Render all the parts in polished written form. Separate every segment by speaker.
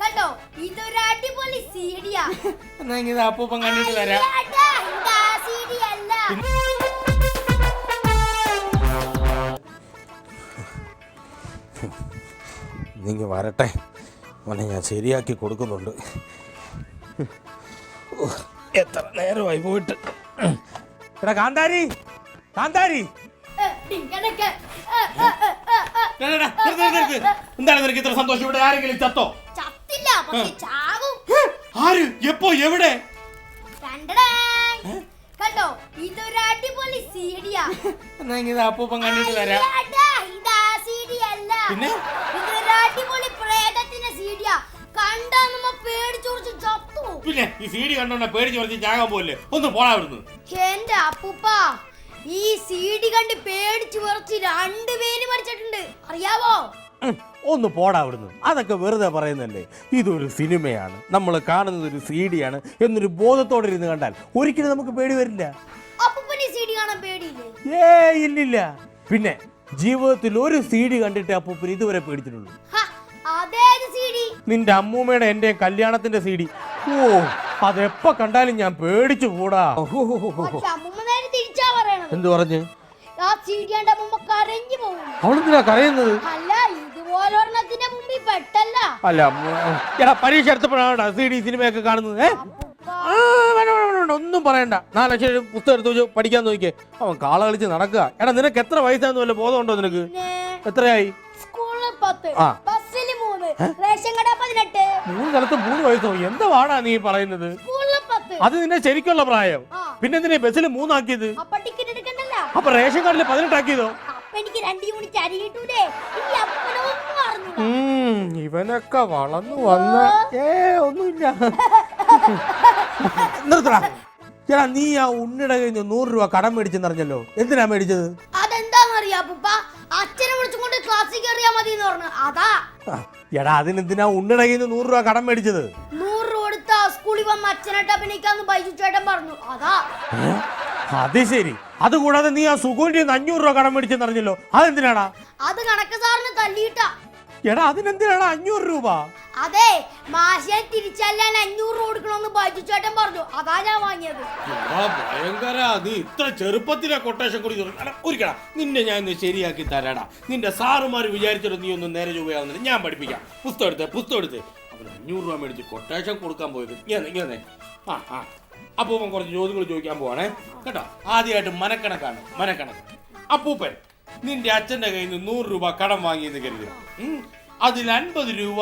Speaker 1: കണ്ടോ, ഇതൊരു അടിപൊളി സീഡിയാ.
Speaker 2: അപ്പൂപ്പൻ കണ്ടിട്ട് തരാം. നീങ്ങ വരട്ടെ മോനെ, ഞാൻ ശരിയാക്കി കൊടുക്കുന്നുണ്ട്. എത്ര നേരമായി പോയിട്ട്. എടാ കാന്താരി, കാന്താരി, എന്താണ് നിനക്ക് ഇത്ര സന്തോഷം? ഇവിടെ ആരെങ്കിലും ചത്തോ?
Speaker 1: ചത്തില്ല, പക്ഷെ ചാകും.
Speaker 2: ആര്, എപ്പോ, എവിടെ?
Speaker 1: കണ്ടോ, ഇതൊരു അടിപൊളി സീഡിയാ.
Speaker 2: അപ്പൂപ്പൻ കണ്ടിട്ട് തരാം.
Speaker 1: പിന്നെ ഇതൊരു അടിപൊളി പ്രേതത്തിന്റെ സീഡിയാ. കണ്ടാ നമ്മ പേടിച്ചോടിച്ച് ചത്തു.
Speaker 2: പിന്നെ ഈ സീഡി കണ്ടോണ്ട പേടിച്ച് കുറച്ച് ചാകാൻ പോലെ ഒന്ന് പോടാവിടുന്നു.
Speaker 1: എന്റെ അപ്പൂപ്പ, ഈ സീഡി കണ്ട് പേടിച്ച് കുറച്ച് 2 പേര് മരിച്ചിട്ടുണ്ട്, അറിയാവോ?
Speaker 2: ഒന്ന് പോടാവിടുന്നു. അതൊക്കെ വെറുതെ പറയുന്നല്ലേ. ഇതൊരു സിനിമയാണ്, നമ്മൾ കാണുന്നത് ഒരു സീഡിയാണ് എന്നൊരു ബോധത്തോടെ ഇരുന്ന് കണ്ടാൽ ഒരിക്കലും നമുക്ക് പേടി വരില്ല.
Speaker 1: അപ്പൂപ്പന് സീഡി കാണാൻ പേടിയില്ലേ?
Speaker 2: ഇല്ലില്ല. പിന്നെ ജീവിതത്തിൽ ഒരു സീഡി കണ്ടിട്ട് അപ്പൂപ്പൻ ഇതുവരെ പേടിച്ചിട്ടുള്ളൂ. നിന്റെ അമ്മൂമ്മയുടെ എന്റെ കല്യാണത്തിന്റെ സീഡി. ഓ, അതെപ്പോ കണ്ടാലും ഞാൻ പേടിച്ചു കൂടാ. എന്ത് പറഞ്ഞു? അവളെന്തിനാ കരയുന്നത്? അല്ല, എടാ പരീക്ഷ എടുത്തപ്പോഴാണ് സീഡി സിനിമയൊക്കെ കാണുന്നത്. ഒന്നും പറയണ്ട. 4 ലക്ഷം പുസ്തകം എടുത്ത് വെച്ച് പഠിക്കാൻ നോക്കിയേ. അവൻ കാള കളിച്ച് നടക്കുക. എടാ നിനക്ക് എത്ര വയസ്സാന്ന് വല്ല ബോധമുണ്ടോ നിനക്ക്? എത്രയായി? 3 സ്ഥലത്ത് 3 വയസ്സോ? എന്താ വാടാ നീ പറയുന്നത്? അത് നിന്നെ ശരിക്കുള്ള പ്രായം. പിന്നെ എന്തിനാ ബസ്സിൽ 3 ആക്കിയത്? അപ്പൊ റേഷൻ കാർഡിൽ 18 ആക്കിയതോ? ഇവനൊക്കെ വളർന്നു വന്ന ഒന്നുമില്ല. നിർത്തടാ. ചേട്ടാ, നീ ആ ഉണ്ണിയുടെ കയ്യിൽ 100 രൂപ കടം മേടിച്ചെന്നറിഞ്ഞല്ലോ. എന്തിനാ മേടിച്ചത്?
Speaker 1: അതെന്താന്നറിയാ അപ്പൂപ്പ, അച്ഛനെ വിളിച്ചുകൊണ്ട് ക്ലാസ്സിൽ കയറിയാ മതി എന്ന് പറഞ്ഞു. അതാ.
Speaker 2: എടാ, അതിനെന്തിനാ ഉണ്ണിയുടെ കയ്യിൽ 100 രൂപ കടം മേടിച്ചത്?
Speaker 1: 100 രൂപ കൊടുത്താ സ്കൂളിൽ വന്ന് അച്ഛനായിട്ട് അഭിനയിക്കാന്ന് ബൈജു ചേട്ടൻ പറഞ്ഞു. അതാ.
Speaker 2: അത് ശരി. അതുകൂടാതെ നീ ആ സുഖോന്റെ 500 രൂപ കടം മേടിച്ചെന്നറിഞ്ഞല്ലോ. അതെന്തിനാടാ?
Speaker 1: അത് കണക്ക് സാറിന് തല്ലിയിട്ടാ.
Speaker 2: എടാ, അതിനെന്തിനാടാ 500 രൂപ?
Speaker 1: അതെ, മാഷിനെ തിരിച്ചല്ലാൻ 500 രൂപ കൊടുക്കണമെന്ന് ബൈജു ചേട്ടൻ പറഞ്ഞു. അതാ ഞാൻ വാങ്ങിയത്.
Speaker 2: ഭയങ്കര. നീ ഇത്ര ചെറുപ്പത്തിലെ കൊട്ടേഷൻ കൂടി ഒരിക്കടാ. നിന്നെ ഞാൻ ഇന്ന് ശരിയാക്കി തരാടാ. നിന്റെ സാറുമാര് വിചാരിച്ചിട്ട് നീ ഒന്നും നേരെ രൂപയാവുന്നില്ല. ഞാൻ പഠിപ്പിക്കാം. പുസ്തകം എടുത്ത് അവന് 500 രൂപ മേടിച്ച് കൊട്ടേഷൻ കൊടുക്കാൻ പോയത്. ഇങ്ങനെ അപ്പൂപ്പൻ കുറച്ച് ചോദ്യങ്ങൾ ചോദിക്കാൻ പോവാണേ കേട്ടോ. ആദ്യമായിട്ട് മനക്കണക്ക്. അപ്പൂപ്പൻ നിന്റെ അച്ഛന്റെ കയ്യിൽ നിന്ന് 100 രൂപ കടം വാങ്ങിയെന്ന് കരുതുക. അതിൽ 50 രൂപ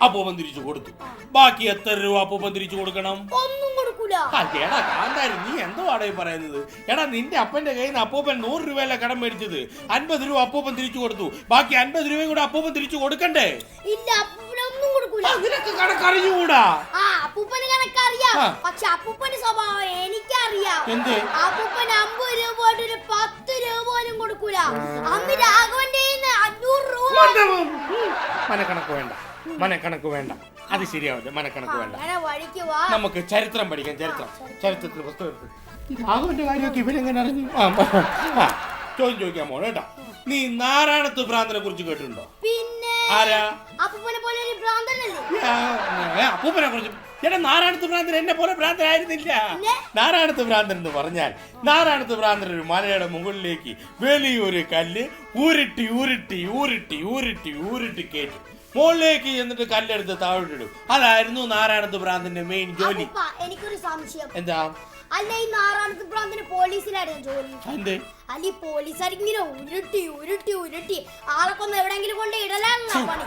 Speaker 2: അപ്പൂപ്പൻ തിരിച്ചു കൊടുത്തു. ബാക്കി എത്ര രൂപ അപ്പൂപ്പൻ തിരിച്ചു കൊടുക്കണം?
Speaker 1: ഒന്നും കൊടുക്കൂല.
Speaker 2: എടാ കാന്താരി, നീ എന്തുവാടാ ഈ പറയുന്നത്? എടാ, നിന്റെ അപ്പന്റെ കയ്യിൽ നിന്ന് അപ്പൂപ്പൻ 100 രൂപയല്ല കടം മേടിച്ചത്. 50 രൂപ അപ്പൂപ്പൻ തിരിച്ചു കൊടുത്തു. ബാക്കി 50 രൂപയും കൂടെ അപ്പൂപ്പൻ തിരിച്ചു കൊടുക്കണ്ടേ?
Speaker 1: ഇല്ല, ഒന്നും കൊടുക്കൂല.
Speaker 2: നിനക്ക് കണക്കറിഞ്ഞുകൂടാ?
Speaker 1: അപ്പൂപ്പന് കണക്കറിയാം, പക്ഷെ അപ്പൂപ്പന്റെ സ്വഭാവം എനിക്കറിയാം.
Speaker 2: എന്ത്?
Speaker 1: അപ്പൂപ്പൻ 50 രൂപ ഒരു 10 രൂപ പോലും കൊടുക്കൂല. അന്ന് രാഘവന്റെ 500 രൂപ.
Speaker 2: മനക്കണക്ക് വേണ്ട. അത് ശരിയാവില്ല. മനക്കണക്ക് വേണ്ട. നമുക്ക് ചരിത്രം പഠിക്കാം. ചരിത്രത്തിൽ പുസ്തകം എടുത്ത് രാഘവന്റെ കാര്യമൊക്കെ ഇവരെങ്ങനെ അറിഞ്ഞു? ചോദ്യം ചോദിക്കാൻ പോണ കേട്ടോ. നീ നാരായണത്ത് ഭ്രാന്തനെ കുറിച്ച് കേട്ടിട്ടുണ്ടോ?
Speaker 1: പിന്നെ
Speaker 2: ആരാ?
Speaker 1: അപ്പൂപ്പനെ പോലെ ഒരു ഭ്രാന്തനല്ലേ?
Speaker 2: അപ്പൂപ്പനെ കുറിച്ച്. എടാ, നാരായണത്ത് ഭ്രാന്തൻ എന്നെ പോലെ ഭ്രാന്തനായിരുന്നില്ല. നാരായണത്ത് ഭ്രാന്തൻ എന്ന് പറഞ്ഞാൽ, നാരായണത്ത് ഭ്രാന്തൻ ഒരു മലയുടെ മുകളിലേക്ക് വലിയൊരു കല്ല് ഊരിട്ടി കയറ്റും. മുകളിലേക്ക് എന്നിട്ട് കല്ലെടുത്ത് താഴോട്ടിടും. അതായിരുന്നു നാരായണത്ത് ഭ്രാന്തന്റെ മെയിൻ ജോലി.
Speaker 1: എനിക്കൊരു സംശയം.
Speaker 2: എന്താ?
Speaker 1: അല്ല, ഈ നാരായണത്ത് ഭ്രാന്തന് പോലീസിലായിരുന്നു ജോലി. അല്ല, ഈ പോലീസുകാരിങ്ങനെ ഉരുട്ടി ആളൊക്കെ എവിടെങ്കിലും കൊണ്ട് ഇടലാണെന്നാ പണി.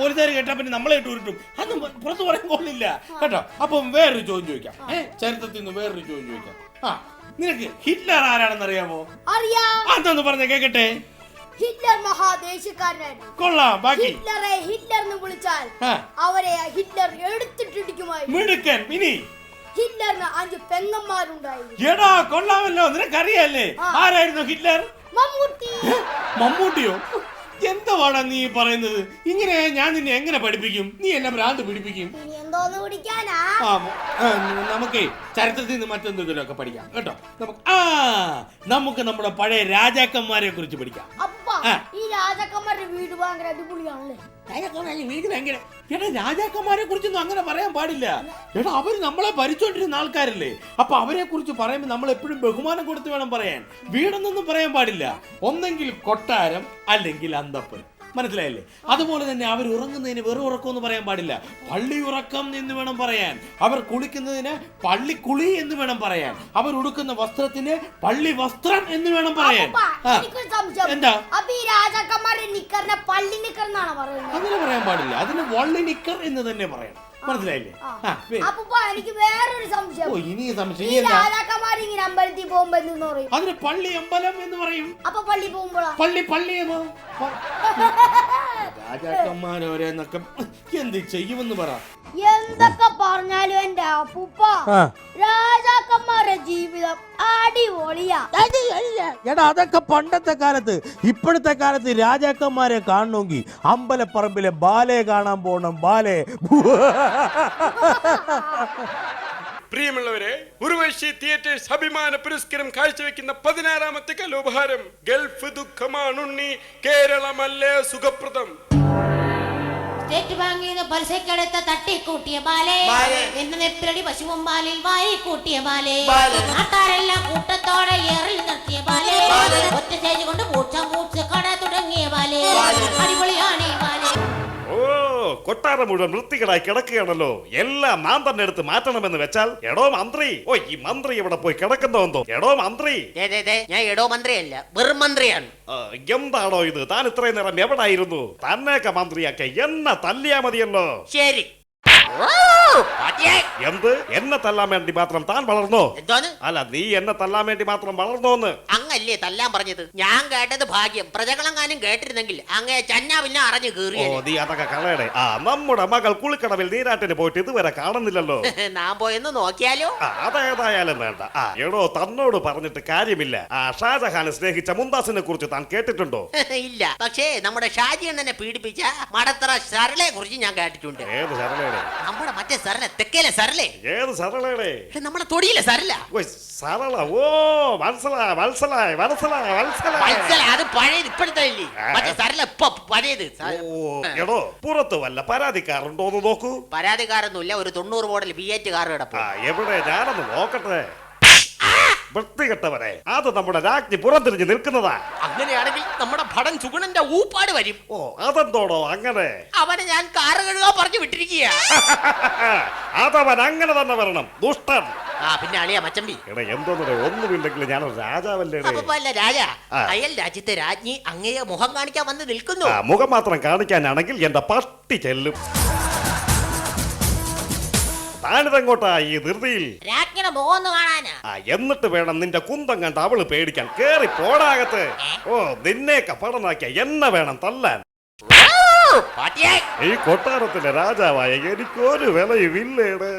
Speaker 2: പോലീസുകാർ കേട്ടാ പിന്നെ നമ്മളെ ഇട്ട് ഉരുട്ടും. അതൊന്നും പുറത്ത് പറയാൻ കൊള്ളില്ല കേട്ടോ. അപ്പം വേറൊരു ചോദ്യം ചോദിക്കാം. ചരിത്രത്തിൽ നിന്ന് വേറൊരു ചോദ്യം ചോദിക്കാം. നിനക്ക് ഹിറ്റ്ലർ ആരാണെന്ന് അറിയാമോ?
Speaker 1: അറിയാം.
Speaker 2: അതൊന്ന് പറഞ്ഞ കേക്കട്ടെ.
Speaker 1: ഹിറ്റ്ലർ മഹാദേശക്കാരനായിരുന്നു.
Speaker 2: കൊള്ളാം. ബാക്കി?
Speaker 1: ഹിറ്റ്ലറെ ഹിറ്റ്ലർ എന്ന് വിളിച്ചാൽ അവരെ ഹിറ്റ്ലർ എടുത്തിട്ടിടിക്കുമായിരുന്നു.
Speaker 2: മിടുക്കൻ. ഇനി
Speaker 1: ഹിറ്റ്ലറിന് 5 പെങ്ങന്മാരുണ്ടായിരുന്നു.
Speaker 2: എടാ, കൊള്ളാമല്ലോ. നിനക്കറിയാല്ലേ ആരായിരുന്നു ഹിറ്റ്ലർ? മമ്മൂട്ടിയോ? എന്തുവാടാ നീ പറയുന്നത്? ഇങ്ങനെ ഞാൻ നിന്നെ എങ്ങനെ പഠിപ്പിക്കും? നീ എന്നെ ഭ്രാന്ത് പിടിപ്പിക്കും. നമുക്കേ ചരിത്രത്തിൽ നിന്ന് മറ്റെന്തെങ്കിലുമൊക്കെ പഠിക്കാം കേട്ടോ. നമുക്ക് നമ്മുടെ പഴയ രാജാക്കന്മാരെ കുറിച്ച് പഠിക്കാം.
Speaker 1: ഈ രാജാക്കന്മാരുടെ വീട് ഭയങ്കര അടിപൊളിയാണല്ലേ.
Speaker 2: രാജാക്കന്മാരുടെ വീട് ഭയങ്കര. എടാ രാജാക്കന്മാരെ കുറിച്ചൊന്നും അങ്ങനെ പറയാൻ പാടില്ല. എടാ അവര് നമ്മളെ ഭരിച്ചോണ്ടിരുന്ന ആൾക്കാരല്ലേ. അപ്പൊ അവരെ കുറിച്ച് പറയുമ്പോൾ നമ്മൾ എപ്പോഴും ബഹുമാനം കൊടുത്ത് വേണം പറയാൻ. വീടെന്നൊന്നും പറയാൻ പാടില്ല. ഒന്നെങ്കിൽ കൊട്ടാരം അല്ലെങ്കിൽ അന്തപ്പുരം. മനസ്സിലായില്ലേ? അതുപോലെ തന്നെ അവർ ഉറങ്ങുന്നതിന് വെറും ഉറക്കം എന്ന് പറയാൻ പാടില്ല. പള്ളി ഉറക്കം എന്ന് വേണം പറയാൻ. അവർ കുളിക്കുന്നതിന് പള്ളിക്കുളി എന്ന് വേണം പറയാൻ. അവർ ഉടുക്കുന്ന വസ്ത്രത്തിന് പള്ളി വസ്ത്രം എന്ന് വേണം പറയാൻ. എന്താ
Speaker 1: ഈ രാജാക്കന്മാരുടെ നിക്കറിനെ പള്ളി നിക്കർ എന്നാണ് പറയുന്നത്.
Speaker 2: അങ്ങനെ പറയാൻ പാടില്ല. അതിന് വള്ളി നിക്കർ എന്ന് തന്നെ പറയാം. മനസ്സിലായില്ലേ?
Speaker 1: എനിക്ക് വേറൊരു സംശയം.
Speaker 2: ഇനി
Speaker 1: രാജാക്കന്മാർ ഇങ്ങനെ അമ്പലത്തിൽ പോകുമ്പോ എന്ന് പറയും.
Speaker 2: അതിന് പള്ളി അമ്പലം എന്ന് പറയും.
Speaker 1: അപ്പൊ പള്ളി പോകുമ്പോഴാ
Speaker 2: പള്ളി രാജാക്കന്മാരോരെന്നൊക്കെ എന്ത് ചെയ്യുമെന്ന് പറ.
Speaker 1: എന്തൊക്കെ പറഞ്ഞാലും എന്റെ അപ്പൂപ്പ രാജാക്കന്മാരുടെ ജീവിതം അടിപൊളിയാ.
Speaker 2: എടാ അതൊക്കെ പണ്ടത്തെ കാലത്ത്. ഇപ്പോഴത്തെ കാലത്ത് രാജാക്കന്മാരെ കാണണമെങ്കിൽ അമ്പലപ്പറമ്പിലെ ബാലെ കാണാൻ പോണം. ബാലെ.
Speaker 3: പ്രിയമുള്ളവരെ, ഉർവശി തിയേറ്റേഴ്സ് അഭിമാന പുരസ്കാരം കാഴ്ചവെക്കുന്ന 16ാമത്തെ കലോപഹാരം ഗൾഫ് ദുഃഖമാണുണ്ണി, കേരളമല്ലേ സുഖപ്രദം.
Speaker 4: സ്റ്റേറ്റ് ബാങ്കിൽ നിന്ന് പലിശക്കെടുത്ത തട്ടിക്കൂട്ടിയ ബാലേ, എന്ന നെപ്പിലടി പശുവും പാലിൽ വാരി കൂട്ടിയ ബാലേ, നാട്ടാരെല്ലാം കൂട്ടത്തോടെ ഏറിൽ നിർത്തിയ ബാലേ, ഒറ്റ സ്റ്റേജ് കൊണ്ട് പൂച്ച കട തുടങ്ങിയ ബാലേ, അടിപൊളിയാണ് ഈ ബാലേ.
Speaker 3: കൊട്ടാരം മുഴുവൻ വൃത്തികേടായി കിടക്കുകയാണല്ലോ. എല്ലാം നാം തന്നെ എടുത്ത് മാറ്റണമെന്ന് വെച്ചാൽ എടോ മന്ത്രി, ഈ മന്ത്രി ഇവിടെ പോയി കിടക്കുന്നോ? എടോ മന്ത്രി.
Speaker 4: ഞാൻ എടോ മന്ത്രിയല്ല, വെറും മന്ത്രിയാണ്.
Speaker 3: എന്താണോ ഇത്? താൻ ഇത്രയും നേരം എവിടായിരുന്നു? തന്നെയൊക്കെ മന്ത്രിയാക്കെ എന്നെ തല്ലിയാ മതിയല്ലോ.
Speaker 4: ശരി.
Speaker 3: എന്ത്? എന്നെ തല്ലാൻ വേണ്ടി മാത്രം താൻ വളർന്നോ?
Speaker 4: എന്തോന്ന്?
Speaker 3: അല്ല, നീ എന്നെ തല്ലാൻ വേണ്ടി മാത്രം വളർന്നോന്ന്
Speaker 4: അങ്ങല്ലേ തല്ലാൻ പറഞ്ഞത്. ഞാൻ കേട്ടത് ഭാഗ്യം. പ്രജകളെങ്ങാനും കേട്ടിരുന്നെങ്കിൽ അങ്ങേ ചന്ന പിന്നെ അറിഞ്ഞു കീറിയോ.
Speaker 3: നീ അതൊക്കെ കളയടേ. നമ്മുടെ മകൾ കുളിക്കടവിൽ നീരാട്ടിന് പോയിട്ട് ഇതുവരെ കാണുന്നില്ലല്ലോ.
Speaker 4: ഞാൻ പോയെന്ന് നോക്കിയാലോ?
Speaker 3: അതേതായാലും വേണ്ട. എടോ, തന്നോട് പറഞ്ഞിട്ട് കാര്യമില്ല. ഷാജഹാനെ സ്നേഹിച്ച മുംതാസിനെ കുറിച്ച് താൻ കേട്ടിട്ടുണ്ടോ?
Speaker 4: ഇല്ല. പക്ഷേ നമ്മുടെ ഷാജി അണ്ണനെ പീഡിപ്പിച്ച മടത്തറ സരളയെ കുറിച്ച് ഞാൻ കേട്ടിട്ടുണ്ട്.
Speaker 3: ഏത് സരളയുടെ?
Speaker 4: നമ്മുടെ മറ്റേ സരള, തെക്കേലെ സരളേ.
Speaker 3: ഏത് സരളയുടെ?
Speaker 4: നമ്മുടെ തൊടിയിലെ സരള.
Speaker 3: സരള. ഓ, മനസ്സിലായി.
Speaker 4: അത് പഴയത്, ഇപ്പോഴത്തെ ഇല്ലേ. മറ്റേ സരള ഇപ്പൊ പഴയത്.
Speaker 3: എടോ, പുറത്ത് വല്ല പരാതിക്കാരുണ്ടോന്ന് നോക്കൂ.
Speaker 4: പരാതിക്കാരൊന്നുമില്ല. ഒരു 90 മോഡൽ V8 കാർ കിടപ്പ്.
Speaker 3: എവിടെ? ഞാനൊന്ന് നോക്കട്ടെ. വൃത്തികെട്ടവരെ, അത് നമ്മുടെ രാജ്ഞി പുറത്തിരിഞ്ഞ് നിൽക്കുന്നതാ.
Speaker 4: അങ്ങനെയാണെങ്കിൽ നമ്മുടെ ഭടൻ സുഗുണന്റെ ഊപ്പാട് വരും.
Speaker 3: അതെന്തോടോ അങ്ങനെ?
Speaker 4: അവനെ ഞാൻ കാറ് കഴുകാൻ പറഞ്ഞു വിട്ടിരിക്കുക.
Speaker 3: അതവൻ അങ്ങനെ തന്നെ വരണം, ദുഷ്ടൻ.
Speaker 4: പിന്നെ അളിയ മച്ചമ്പി.
Speaker 3: എടാ, എന്തോന്നേ, ഒന്നുമില്ലെങ്കിൽ ഞാനൊരു രാജാവല്ലേ?
Speaker 4: രാജ, അയൽ രാജ്യത്തെ രാജ്ഞി അങ്ങയെ മുഖം കാണിക്കാൻ വന്ന് നിൽക്കുന്നു.
Speaker 3: മുഖം മാത്രം കാണിക്കാനാണെങ്കിൽ എന്റെ പട്ടി ചെല്ലും. താനിതെങ്ങോട്ടാ ഈ ധൃതിയിൽ?
Speaker 4: രാജ്ഞിയുടെ മുഖം ഒന്ന് കാണാനാ.
Speaker 3: എന്നിട്ട് വേണം നിന്റെ കുന്തം കണ്ട് അവള് പേടിക്കാൻ. കേറി പോടാകത്ത്. നിന്നെയൊക്കെ പടനാക്കിയ എന്നെ വേണം തല്ലാൻ. ഈ കൊട്ടാരത്തിലെ രാജാവായ എനിക്കൊരു വിലയുമില്ലേട്.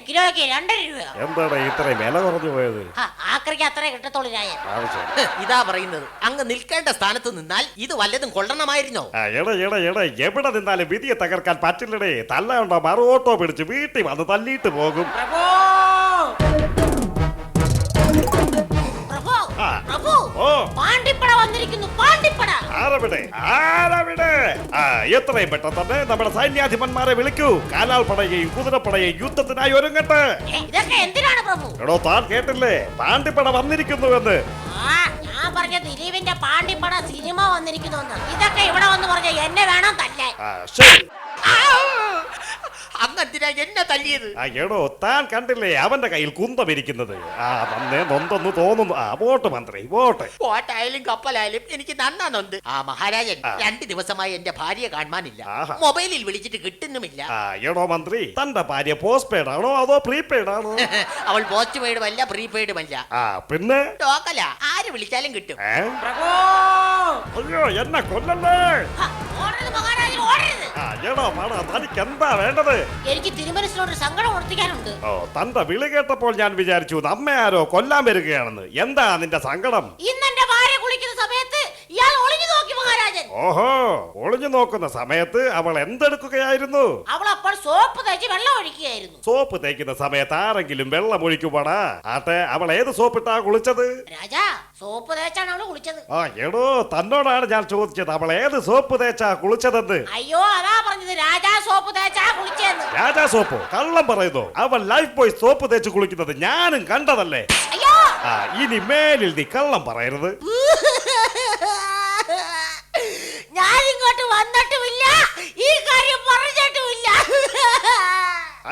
Speaker 4: കിലോയ്ക്ക് 2 രൂപ.
Speaker 3: എന്താണ് ഇത്രയും വില കുറഞ്ഞു പോയത്?
Speaker 4: ആക്രിക്ക് അത്രേ കിട്ടത്തോളൂ. ഇതാ പറയുന്നത്, അങ്ങ് നിൽക്കേണ്ട സ്ഥാനത്ത് നിന്നാൽ ഇത് വല്ലതും കൊള്ളണമായിരുന്നോ?
Speaker 3: എവിടെ നിന്നാലും വിധിയെ തകർക്കാൻ പറ്റില്ലടേ. തല്ലാണ്ടോ മറുഓട്ടോ പിടിച്ച് വീട്ടിൽ വന്ന് തല്ലിയിട്ട് പോകും. എത്രയും പെട്ടെന്ന് തന്നെ നമ്മുടെ സൈന്യാധിപന്മാരെ വിളിക്കൂ. കാലാൾപ്പടയെയും കുതിരപ്പടയെയും യുദ്ധത്തിനായി ഒരുങ്ങട്ടെ. എടോ, താൻ കേട്ടില്ലേ? പാണ്ടിപ്പട വന്നിരിക്കുന്നുവെന്ന്.
Speaker 4: ഞാൻ പറഞ്ഞ ദിലീപിന്റെ പാണ്ടിപ്പട സിനിമ വന്നിരിക്കുന്നു. ഇതൊക്കെ ഇവിടെ വന്ന് പറഞ്ഞ എന്നെ വേണം തല്ലാൻ.
Speaker 3: ശരി.
Speaker 4: അങ്ങന്തിനാ എന്നെ തല്ലിയത്?
Speaker 3: എടോ, താൻ കണ്ടില്ലേ അവന്റെ കയ്യിൽ കുന്തം ഇരിക്കുന്നത്? തന്നെ നൊന്തെന്ന് തോന്നുന്നു. വോട്ട് മന്ത്രി, വോട്ട്.
Speaker 4: വോട്ടായാലും കപ്പലായാലും എനിക്ക് നന്നാന്നുണ്ട്. മഹാരാജൻ 2 ദിവസമായി എന്റെ ഭാര്യയെ കാണാനില്ല. മൊബൈലിൽ വിളിച്ചിട്ട് കിട്ടുന്നുമില്ല.
Speaker 3: എടോ മന്ത്രി, തന്റെ ഭാര്യ പോസ്റ്റ് പെയ്ഡ് ആണോ അതോ പ്രീപെയ്ഡ് ആണോ?
Speaker 4: അവൾ പോസ്റ്റ് പെയ്ഡും അല്ല പ്രീപെയ്ഡും അല്ല.
Speaker 3: പിന്നെ
Speaker 4: ടോക്കല. ആര് വിളിച്ചാലും കിട്ടും.
Speaker 3: അയ്യോ, എന്നെ കൊല്ലല്ലേ. എടോ മാടാ, തനിക്ക് എന്താ വേണ്ടത്?
Speaker 4: എനിക്ക് തിരുമനസിനോട് സങ്കടം ഉണർത്തിക്കാനുണ്ട്.
Speaker 3: തന്റെ വിളി കേട്ടപ്പോൾ ഞാൻ വിചാരിച്ചു നമ്മെ ആരോ കൊല്ലാൻ വരികയാണെന്ന്. എന്താ നിന്റെ സങ്കടം?
Speaker 4: ഇന്നെന്റെ ഭാര്യ കുളിക്കുന്ന സമയത്ത് ഇയാൾ ഒളിഞ്ഞു നോക്കി മഹാരാജൻ.
Speaker 3: ഓഹോ, ഒളിഞ്ഞു നോക്കുന്ന സമയത്ത് അവൾ എന്തെടുക്കുകയായിരുന്നു?
Speaker 4: അവൾ അപ്പോൾ സോപ്പ് തേച്ച് വെള്ളം ഒഴിക്കുകയായിരുന്നു.
Speaker 3: സോപ്പ് തേക്കുന്ന സമയത്ത് ആരെങ്കിലും വെള്ളം ഒഴിക്കുവാടാ? ആട്ടെ, അവൾ ഏത് സോപ്പിട്ടാ കുളിച്ചത്?
Speaker 4: രാജാ, സോപ്പ് തേച്ചാണ് അവള് കുളിച്ചത്.
Speaker 3: ആ എടോ, തന്നോടാണ് ഞാൻ ചോദിച്ചത് അവൾ ഏത് സോപ്പ് തേച്ചാ കുളിച്ചതെന്ന്.
Speaker 4: അയ്യോ, അതാ പറഞ്ഞത് രാജാ സോപ്പ് തേച്ചാ കുളിച്ചെന്ന്.
Speaker 3: രാജാ സോപ്പോ? കള്ളം പറയുന്നു. അവൾ ലൈഫ് ബോയ് സോപ്പ് തേച്ച് കുളിക്കുന്നത് ഞാനും കണ്ടതല്ലേ.
Speaker 4: അയ്യോ,
Speaker 3: ആ ഇനി മേലിൽ നീ കള്ളം പറയരുത്.
Speaker 4: ഞാൻ ഇങ്ങോട്ട് വന്നിട്ടുമില്ല, ഈ കാര്യം പറഞ്ഞിട്ടുമില്ല.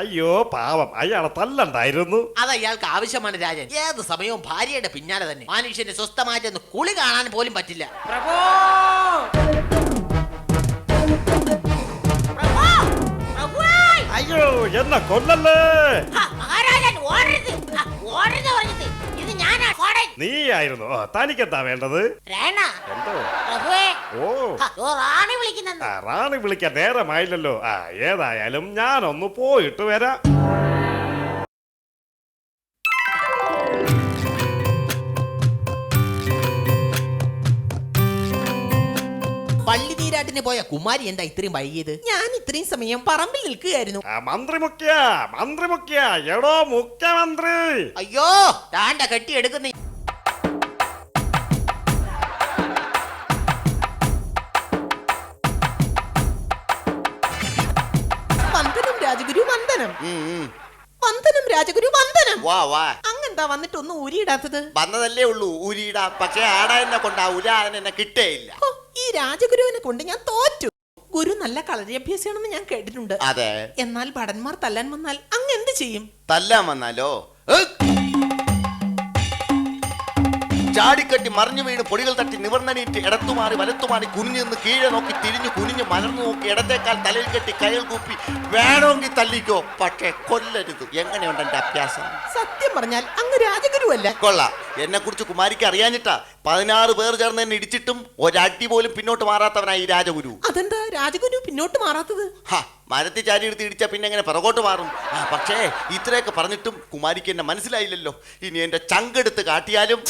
Speaker 3: അയ്യോ പാവം, അയാളെ തല്ലണ്ടായിരുന്നു.
Speaker 5: അത് അയാൾക്ക് ആവശ്യമാണ് രാജൻ. ഏത് സമയവും ഭാര്യയുടെ പിന്നാലെ തന്നെ. മനുഷ്യന് സ്വസ്ഥമായിട്ടൊന്ന് കുളി കാണാൻ പോലും പറ്റില്ല.
Speaker 4: പ്രഭു, പ്രഭു, പ്രഭുവേ!
Speaker 3: അയ്യോ എന്നെ കൊല്ലല്ലേ.
Speaker 4: മഹാരാജൻ ഓടരുത്, ഓടരുത് പറഞ്ഞത്. ഇത് ഞാനാ കോടൻ.
Speaker 3: നീയായിരുന്നു. തനിക്കെന്താ വേണ്ടത്?
Speaker 4: രേണ,
Speaker 3: എന്തോ?
Speaker 4: പ്രഭുവേ,
Speaker 3: ഓ
Speaker 4: റാണി വിളിക്കുന്നെന്ന്.
Speaker 3: റാണി വിളിക്കാൻ നേരമായില്ലല്ലോ. ഏതായാലും ഞാനൊന്ന് പോയിട്ട് വരാം.
Speaker 5: പള്ളി നീരാട്ടിന് പോയ കുമാരി എന്താ ഇത്രയും വൈകിയത്? ഞാൻ ഇത്രയും സമയം പറമ്പിൽ നിൽക്കുകയായിരുന്നു.
Speaker 3: മന്ത്രി മുഖ്യ, എടോ മുഖ്യമന്ത്രി.
Speaker 5: അയ്യോ, താണ്ട കെട്ടിയെടുക്കുന്ന വന്ദനം രാജഗുരു, വന്ദനം. വന്ദനം രാജഗുരു, വന്ദനം.
Speaker 6: വാ വാ,
Speaker 5: അങ്ങെന്താ വന്നിട്ട് ഒന്നും ഊരിയിടാത്തത്?
Speaker 6: വന്നതല്ലേ ഉള്ളൂ, ഊരിയിടാം. പക്ഷേ ആടാ എന്നെ കൊണ്ട് ആ ഉരാൻ എന്നെ കിട്ടേയില്ല.
Speaker 5: ഹോ, ഈ രാജഗുരുവിനെ കൊണ്ട് ഞാൻ തോറ്റു. ഗുരു നല്ല കളരിയഭ്യാസിയാണെന്ന് ഞാൻ കേട്ടിട്ടുണ്ട്.
Speaker 6: അതെ,
Speaker 5: എന്നാൽ ഭടന്മാർ തല്ലാൻ വന്നാൽ അങ്ങ് എന്ത് ചെയ്യും?
Speaker 6: തല്ലാൻ വന്നാലോ? ചാടിക്കട്ടി മറിഞ്ഞു വീണ് പൊടികൾ തട്ടി നിവർന്നണീറ്റ് ഇടത്തുമാറി വലത്തുമാറി കുനിഞ്ഞു നിന്ന് കീഴെ നോക്കി തിരിഞ്ഞു കുനിഞ്ഞു മലർന്നു നോക്കി ഇടത്തേക്കാൾ തലയിൽ കെട്ടി കയൽ കൂപ്പി വേണമെങ്കിൽ തല്ലിക്കോ, പക്ഷേ കൊല്ലരുത്. എങ്ങനെയുണ്ട് എന്റെ അഭ്യാസം?
Speaker 5: സത്യം പറഞ്ഞാൽ അങ്ങ് രാജഗുരുവല്ല.
Speaker 6: കൊള്ളാം. എന്നെ കുറിച്ച് കുമാരിക്ക് അറിയാഞ്ഞിട്ടാ 16 പേർ ചേർന്ന് എന്നെ ഇടിച്ചിട്ടും ഒരടി പോലും പിന്നോട്ട് മാറാത്തവനായി ഈ രാജഗുരു.
Speaker 5: അതെന്താ രാജഗുരു പിന്നോട്ട് മാറാത്തത്?
Speaker 6: മരത്തിൽ ചാരി എടുത്ത് ഇടിച്ചാ പിന്നെ എങ്ങനെ പിറകോട്ട് മാറും? പക്ഷേ ഇത്രയൊക്കെ പറഞ്ഞിട്ടും കുമാരിക്ക് എന്നെ മനസ്സിലായില്ലല്ലോ. ഇനി എന്റെ ചങ്കെടുത്ത് കാട്ടിയാലും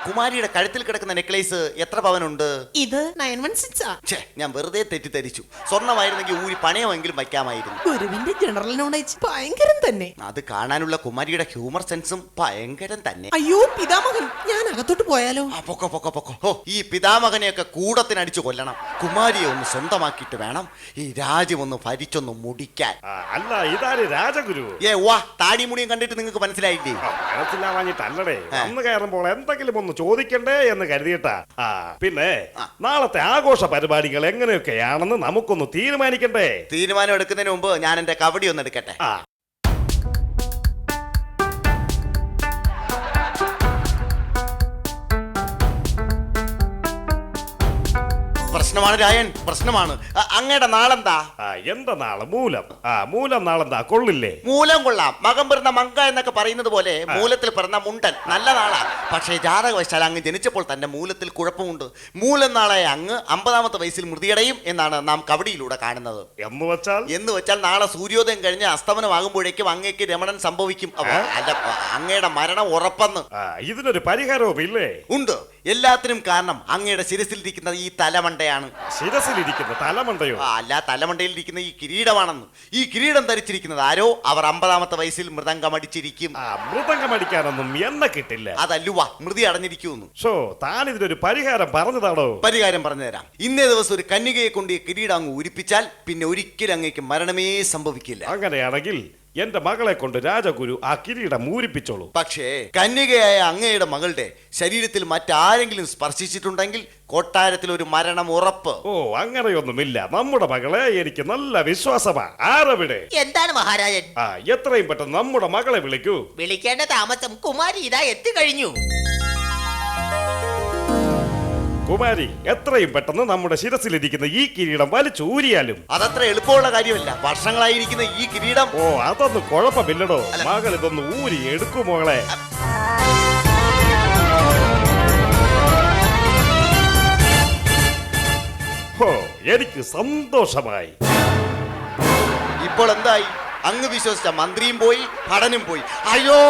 Speaker 6: കുമാരിയുടെ കഴുത്തിൽ കിടക്കുന്ന നെക്ലേസ് എത്ര പവനുണ്ട്?
Speaker 5: ഇത് 916.
Speaker 6: ഛേ, ഞാൻ വെറുതെ തെറ്റിദ്ധരിച്ചു. സ്വർണ്ണമായിരുന്നെങ്കിൽ ഊരി പണയമെങ്കിലും വയ്ക്കാമായിരുന്നു.
Speaker 5: ഗുരുവിന്റെ ജനറൽ നോളേജ് ഭയങ്കരം തന്നെ.
Speaker 6: അത് കാണാനുള്ള കുമാരിയുടെ ഹ്യൂമർ സെൻസും ഭയങ്കരം തന്നെ.
Speaker 5: അയ്യോ പിതാമഹൻ, ഞാൻ അകത്തോട്ട് പോയാലോ?
Speaker 6: പൊക്കോ പൊക്കോ പൊക്കോ. ഓ, ഈ പിതാമകനെയൊക്കെ കൂടത്തിനടിച്ചു കൊല്ലണം. കുമാരിയെ ഒന്ന് സ്വന്തമാക്കിയിട്ട് വേണം ഈ രാജ്യം ഒന്ന് ഭരിച്ചൊന്ന് മുടിക്കാൻ.
Speaker 3: അല്ല, ഇതാര് രാജഗുരു?
Speaker 6: വാ, താടിമുടിയും കണ്ടിട്ട് നിങ്ങൾക്ക് മനസ്സിലായില്ലേ?
Speaker 3: മനസ്സിലാവാഞ്ഞിട്ടല്ലേ. അന്ന് കയറുമ്പോൾ എന്തെങ്കിലും ഒന്ന് ചോദിക്കണ്ടേ എന്ന് കരുതിയിട്ടാ. പിന്നെ നാളത്തെ ആഘോഷ പരിപാടികൾ എങ്ങനെയൊക്കെയാണെന്ന് നമുക്കൊന്ന് തീരുമാനിക്കണ്ടേ?
Speaker 6: തീരുമാനം എടുക്കുന്നതിന് മുമ്പ് ഞാൻ എന്റെ കബഡി ഒന്ന് എടുക്കട്ടെ. പ്രശ്നമാണ് രായൻ, പ്രശ്നമാണ്. അങ്ങയുടെ നാളെന്താ?
Speaker 3: എന്താ നാള്? മൂലം. മൂലം നാളെന്താ? കൊള്ളില്ലേ?
Speaker 6: മൂലം കൊള്ളാം. മകം പിറന്ന മങ്ക എന്നൊക്കെ പറയുന്നത് പോലെ മൂലത്തിൽ പിറന്ന മുണ്ടൻ നല്ല നാളാ. പക്ഷേ ജാതകവശാൽ അങ്ങ് ജനിച്ചപ്പോൾ തന്നെ മൂലത്തിൽ കുഴപ്പമുണ്ട്. മൂലം നാളെ അങ്ങ് 50ാമത്തെ വയസ്സിൽ മൃതിയടയും എന്നാണ് നാം കബഡിയിലൂടെ കാണുന്നത്. എന്ന് വെച്ചാൽ നാളെ സൂര്യോദയം കഴിഞ്ഞ് അസ്തമനമാകുമ്പോഴേക്കും അങ്ങേക്ക് രമണൻ സംഭവിക്കും. അല്ല, അങ്ങയുടെ മരണം ഉറപ്പെന്ന്.
Speaker 3: ഇതിനൊരു പരിഹാരവും ഇല്ലേ?
Speaker 6: ഉണ്ട്. എല്ലാത്തിനും കാരണം അങ്ങയുടെ ശിരസിലിരിക്കുന്ന ഈ തലമണ്ടയാണ്.
Speaker 3: ശിരസിലിരിക്കുന്ന തലമണ്ടയോ?
Speaker 6: അല്ല, തലമണ്ടയിലിരിക്കുന്ന ഈ കിരീടമാണെന്ന്. ഈ കിരീടം ധരിച്ചിരിക്കുന്നത് ആരോ അവർ 50ാമത്തെ വയസ്സിൽ മൃദംഗമടിച്ചിരിക്കും.
Speaker 3: മൃദംഗമടിക്കാനൊന്നും എന്നെ കിട്ടില്ല.
Speaker 6: അതല്ലുവാ, മൃതി അടഞ്ഞിരിക്കുന്നു.
Speaker 3: താൻ ഇതിനൊരു പരിഹാരം പറഞ്ഞതാണോ?
Speaker 6: പരിഹാരം പറഞ്ഞുതരാം. ഇന്നേ ദിവസം ഒരു കന്യകയെ കൊണ്ട് ഈ കിരീടം അങ്ങ് ഉരിപ്പിച്ചാൽ പിന്നെ ഒരിക്കലും അങ്ങേക്ക് മരണമേ സംഭവിക്കില്ല.
Speaker 3: അങ്ങനെയാണെങ്കിൽ എന്റെ മകളെ കൊണ്ട് രാജഗുരു ആ കിരീടം മൂരിപ്പിച്ചോളൂ.
Speaker 6: പക്ഷേ കന്യകയായ അങ്ങയുടെ മകളുടെ ശരീരത്തിൽ മറ്റാരെങ്കിലും സ്പർശിച്ചിട്ടുണ്ടെങ്കിൽ കൊട്ടാരത്തിൽ ഒരു മരണം ഉറപ്പ്.
Speaker 3: ഓ, അങ്ങനെയൊന്നുമില്ല. നമ്മുടെ മകളെ എനിക്ക് നല്ല വിശ്വാസമാ. ആരവിടെ?
Speaker 5: എന്താണ് മഹാരാജൻ?
Speaker 3: ആ, എത്രയും പെട്ടെന്ന് നമ്മുടെ മകളെ വിളിക്കൂ.
Speaker 5: വിളിക്കേണ്ട താമസം കുമാരി ഇതാ എത്തിക്കഴിഞ്ഞു.
Speaker 3: കുമാരി, എത്രയും പെട്ടെന്ന് നമ്മുടെ ശിരസിലിരിക്കുന്ന ഈ കിരീടം വലിച്ചൂരിയാലും.
Speaker 6: അതത്ര എളുപ്പമുള്ള കാര്യമല്ല. വർഷങ്ങളായിരിക്കുന്ന ഈ കിരീടം.
Speaker 3: ഓ, അതൊന്നും കുഴപ്പമില്ലടോ. മകൾ ഇതൊന്ന് ഊരി എടുക്കൂ മോളെ. ഓ, എനിക്ക് സന്തോഷമായി.
Speaker 6: ഇപ്പോൾ എന്തായി? അങ്ങ് വിശ്വസിച്ച മന്ത്രിയും പോയി, ഭടനും പോയി. അയ്യോ!